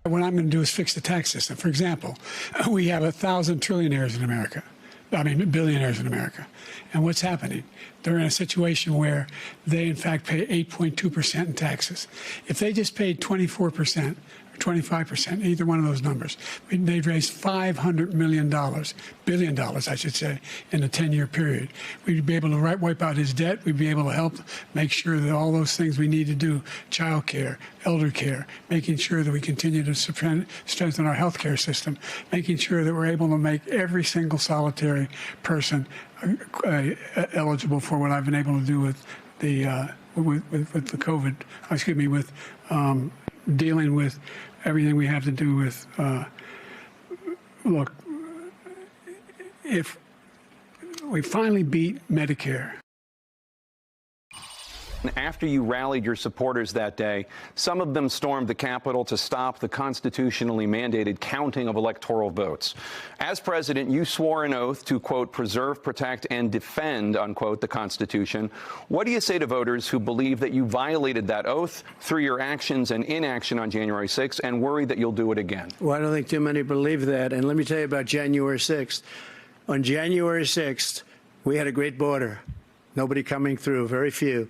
What I'm going to do is fix the tax system. For example, we have 1,000 trillionaires in America. Billionaires in America. And what's happening? They're in a situation where they, in fact, pay 8.2% in taxes. If they just paid 24%, 25%, either one of those numbers, they'd raise $500 billion, I should say, in a 10-year period. We'd be able to wipe out his debt. We'd be able to help make sure that all those things we need to do, child care, elder care, making sure that we continue to strengthen our health care system, making sure that we're able to make every single solitary person eligible for what I've been able to do with the COVID, with dealing with everything we have to do with, look, if we finally beat Medicare. After you rallied your supporters that day, some of them stormed the Capitol to stop the constitutionally mandated counting of electoral votes. As president, you swore an oath to, quote, preserve, protect, and defend, unquote, the Constitution. What do you say to voters who believe that you violated that oath through your actions and inaction on January 6th and worry that you'll do it again? Well, I don't think too many believe that. And let me tell you about January 6th. On January 6th, we had a great border. Nobody coming through, very few.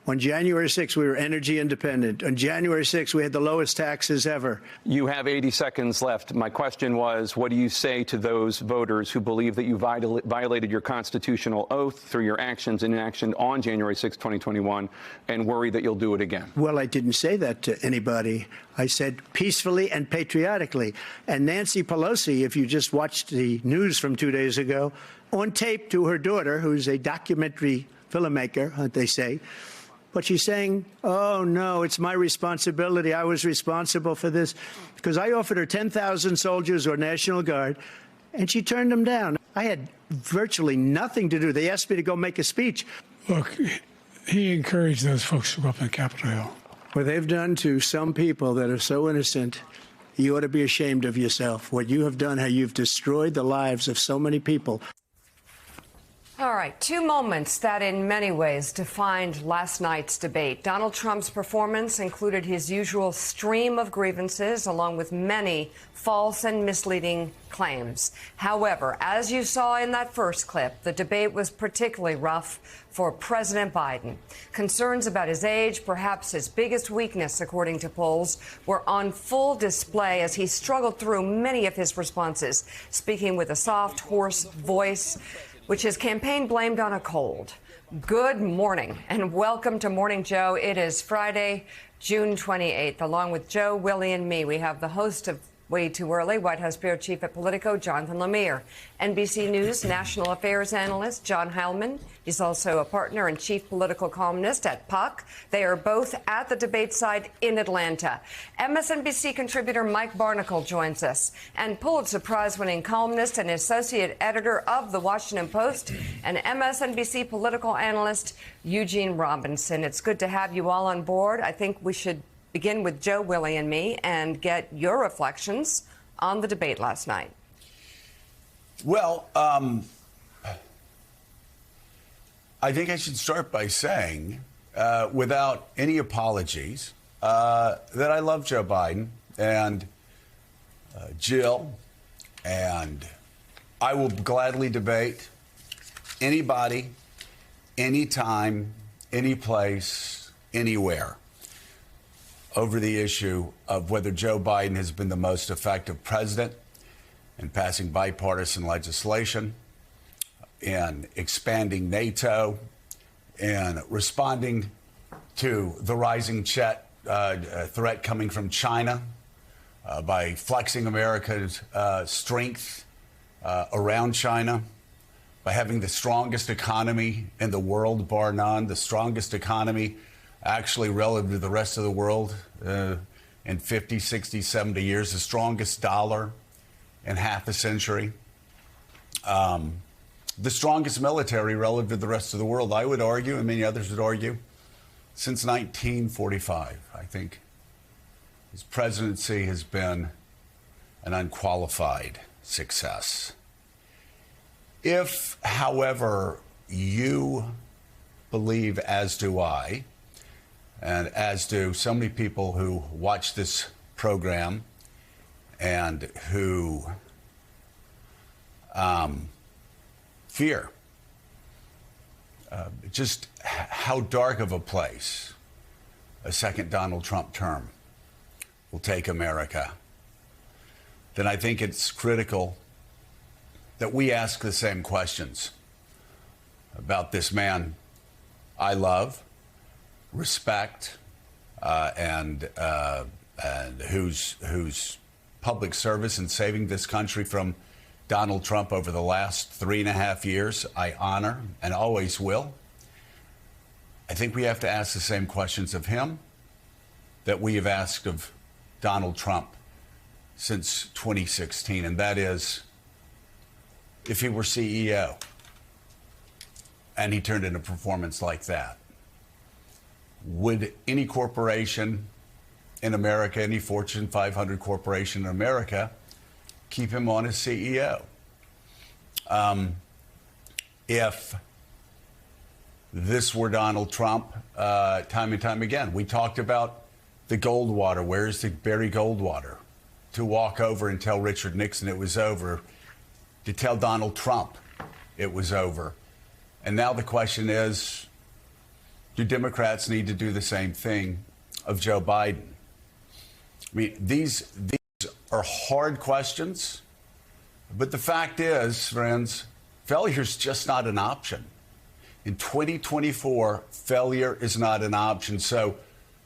On January 6th, we were energy independent. On January 6th, we had the lowest taxes ever. You have 80 seconds left. My question was, what do you say to those voters who believe that you violated your constitutional oath through your actions and inaction on January 6, 2021, and worry that you'll do it again? Well, I didn't say that to anybody. I said peacefully and patriotically. And Nancy Pelosi, if you just watched the news from 2 days ago, on tape to her daughter, who's a documentary filmmaker, they say, but she's saying, oh, no, it's my responsibility. I was responsible for this because I offered her 10,000 soldiers or National Guard, and she turned them down. I had virtually nothing to do. They asked me to go make a speech. Look, he encouraged those folks to go up on Capitol Hill. What they've done to some people that are so innocent, you ought to be ashamed of yourself. What you have done, how you've destroyed the lives of so many people. All right, two moments that in many ways defined last night's debate. Donald Trump's performance included his usual stream of grievances, along with many false and misleading claims. However, as you saw in that first clip, the debate was particularly rough for President Biden. Concerns about his age, perhaps his biggest weakness, according to polls, were on full display as he struggled through many of his responses, speaking with a soft, hoarse voice, which his campaign blamed on a cold. Good morning and welcome to Morning Joe. It is Friday, June 28th. Along with Joe, Willie, and me, we have the host of Way Too Early, White House bureau chief at Politico, Jonathan Lemire, NBC News national affairs analyst John Heilman. He's also a partner and chief political columnist at Puck. They are both at the debate side in Atlanta. MSNBC contributor Mike Barnicle joins us, and Pulitzer Prize-winning columnist and associate editor of The Washington Post and MSNBC political analyst Eugene Robinson. It's good to have you all on board. I think we should begin with Joe, Willie, and me and get your reflections on the debate last night. Well, I think I should start by saying, without any apologies, that I love Joe Biden and Jill, and I will gladly debate anybody, anytime, any place, anywhere, over the issue of whether Joe Biden has been the most effective president in passing bipartisan legislation, in expanding NATO, in responding to the rising threat coming from China, by flexing America's strength around China, by having the strongest economy in the world, bar none, the strongest economy actually relative to the rest of the world in 50, 60, 70 years, the strongest dollar in half a century, the strongest military relative to the rest of the world, I would argue, and many others would argue, since 1945. I think his presidency has been an unqualified success. If, however, you believe, as do I, and as do so many people who watch this program, and who fear just how dark of a place a second Donald Trump term will take America, then I think it's critical that we ask the same questions about this man I love, respect, and whose public service in saving this country from Donald Trump over the last 3.5 years I honor and always will. I think we have to ask the same questions of him that we have asked of Donald Trump since 2016, and that is, if he were CEO and he turned in a performance like that, would any corporation in America, any Fortune 500 corporation in America, keep him on as CEO? If this were Donald Trump, time and time again, we talked about the Goldwater. Where's the Barry Goldwater? To walk over and tell Richard Nixon it was over, to tell Donald Trump it was over. And now the question is, do Democrats need to do the same thing of Joe Biden? I mean, these are hard questions, but the fact is, friends, failure's just not an option. In 2024, failure is not an option. So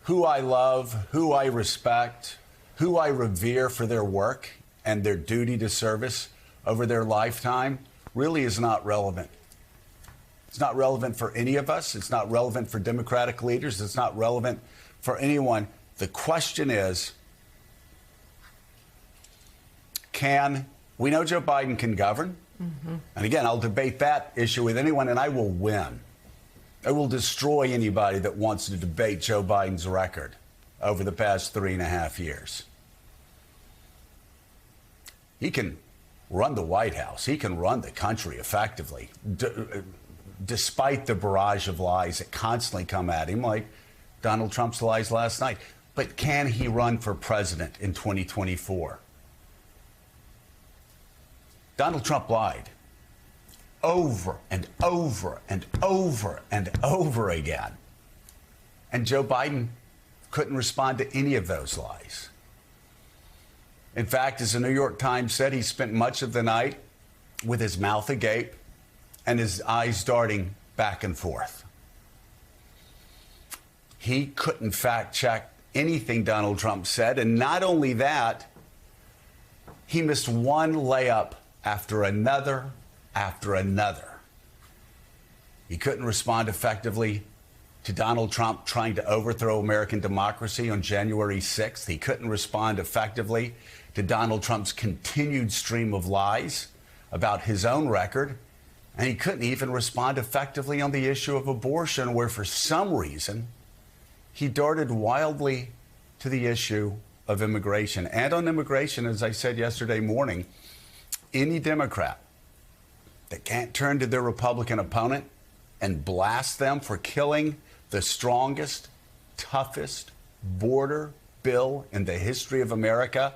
who I love, who I respect, who I revere for their work and their duty to service over their lifetime really is not relevant. It's not relevant for any of us. It's not relevant for Democratic leaders. It's not relevant for anyone. The question is, we know Joe Biden can govern. And again, I'll debate that issue with anyone, and I will win. I will destroy anybody that wants to debate Joe Biden's record over the past 3.5 years. He can run the White House. He can run the country effectively, despite the barrage of lies that constantly come at him, like Donald Trump's lies last night. But can he run for president in 2024? Donald Trump lied over and over and over and over again. And Joe Biden couldn't respond to any of those lies. In fact, as the New York Times said, he spent much of the night with his mouth agape and his eyes darting back and forth. He couldn't fact check anything Donald Trump said. And not only that, he missed one layup after another after another. He couldn't respond effectively to Donald Trump trying to overthrow American democracy on January 6th. He couldn't respond effectively to Donald Trump's continued stream of lies about his own record. And he couldn't even respond effectively on the issue of abortion, where for some reason he darted wildly to the issue of immigration. And on immigration, as I said yesterday morning, any Democrat that can't turn to their Republican opponent and blast them for killing the strongest, toughest border bill in the history of America,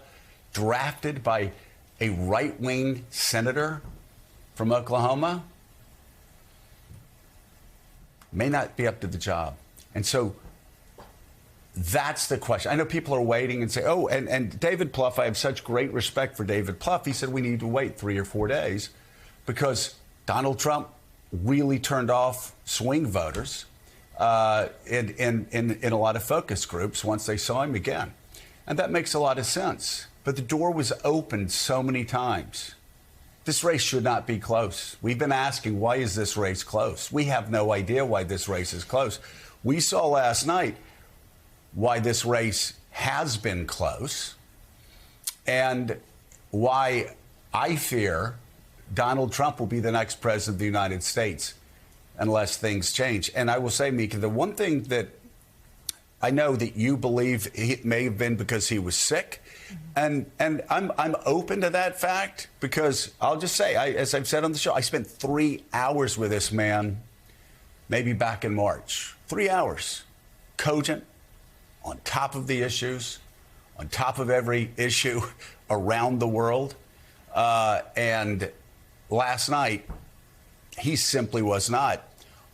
drafted by a right-wing senator from Oklahoma, may not be up to the job. And so that's the question. I know people are waiting and say, oh, and David Plouffe, I have such great respect for David Plouffe. He said we need to wait 3 or 4 days because Donald Trump really turned off swing voters in a lot of focus groups once they saw him again. And that makes a lot of sense. But the door was opened so many times. This race should not be close. We've been asking, why is this race close? We have no idea why this race is close. We saw last night why this race has been close and why I fear Donald Trump will be the next president of the United States unless things change. And I will say, Mika, the one thing that I know that you believe it may have been because he was sick, and I'm open to that fact, because I'll just say, as I've said on the show, I spent 3 hours with this man, maybe back in March. 3 hours, cogent, on top of the issues, on top of every issue around the world. And last night, he simply was not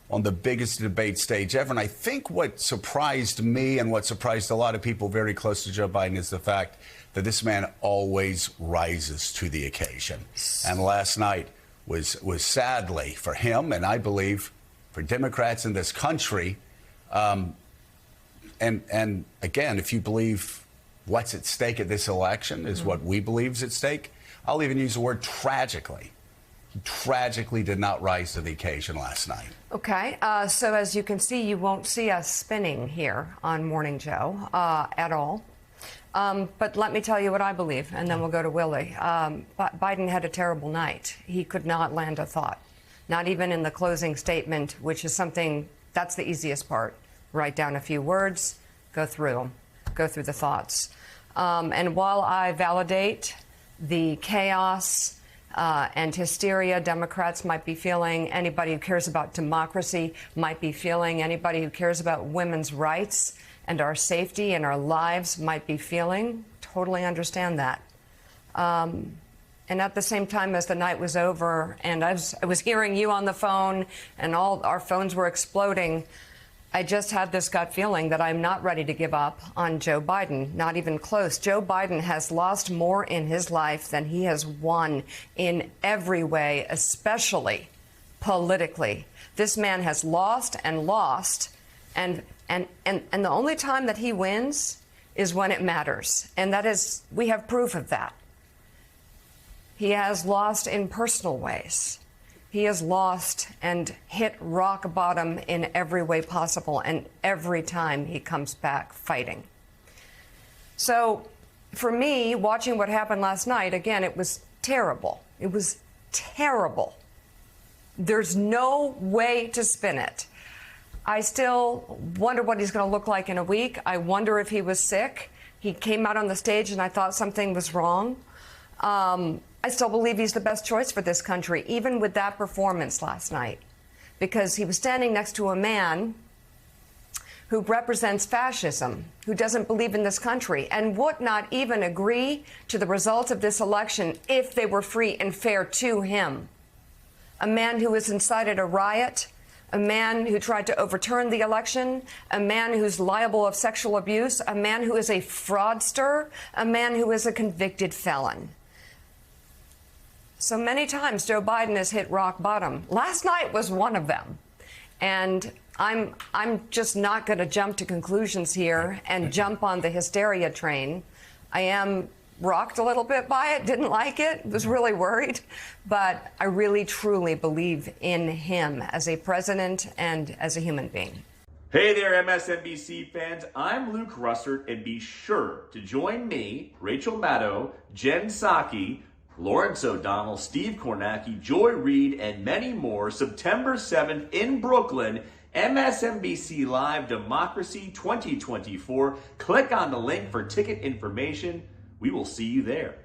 on the biggest debate stage ever. And I think what surprised me and what surprised a lot of people very close to Joe Biden is the fact that this man always rises to the occasion. And last night was sadly for him, and I believe for Democrats in this country. And again, if you believe what's at stake at this election is what we believe is at stake, I'll even use the word tragically. He tragically did not rise to the occasion last night. Okay, so as you can see, you won't see us spinning here on Morning Joe at all. But let me tell you what I believe, and then we'll go to Willie. Biden had a terrible night. He could not land a thought, not even in the closing statement, which is something, that's the easiest part. Write down a few words, go through them, go through the thoughts. And while I validate the chaos and hysteria Democrats might be feeling, anybody who cares about democracy might be feeling, anybody who cares about women's rights and our safety and our lives might be feeling, totally understand that. And at the same time as the night was over and I was hearing you on the phone and all our phones were exploding, I just had this gut feeling that I'm not ready to give up on Joe Biden, not even close. Joe Biden has lost more in his life than he has won in every way, especially politically. This man has lost and lost, and the only time that he wins is when it matters. And that is, we have proof of that. He has lost in personal ways. He has lost and hit rock bottom in every way possible, and every time he comes back fighting. So for me, watching what happened last night, again, it was terrible. It was terrible. There's no way to spin it. I still wonder what he's going to look like in a week. I wonder if he was sick. He came out on the stage and I thought something was wrong. I still believe he's the best choice for this country, even with that performance last night, because he was standing next to a man who represents fascism, who doesn't believe in this country, and would not even agree to the results of this election if they were free and fair to him. A man who has incited a riot, a man who tried to overturn the election, a man who's liable of sexual abuse, a man who is a fraudster, a man who is a convicted felon. So many times Joe Biden has hit rock bottom. Last night was one of them. And I'm just not going to jump to conclusions here and jump on the hysteria train. I am rocked a little bit by it, didn't like it, was really worried. But I really, truly believe in him as a president and as a human being. Hey there, MSNBC fans. I'm Luke Russert, and be sure to join me, Rachel Maddow, Jen Psaki, Lawrence O'Donnell, Steve Kornacki, Joy Reid, and many more September 7th in Brooklyn, MSNBC Live Democracy 2024. Click on the link for ticket information. We will see you there.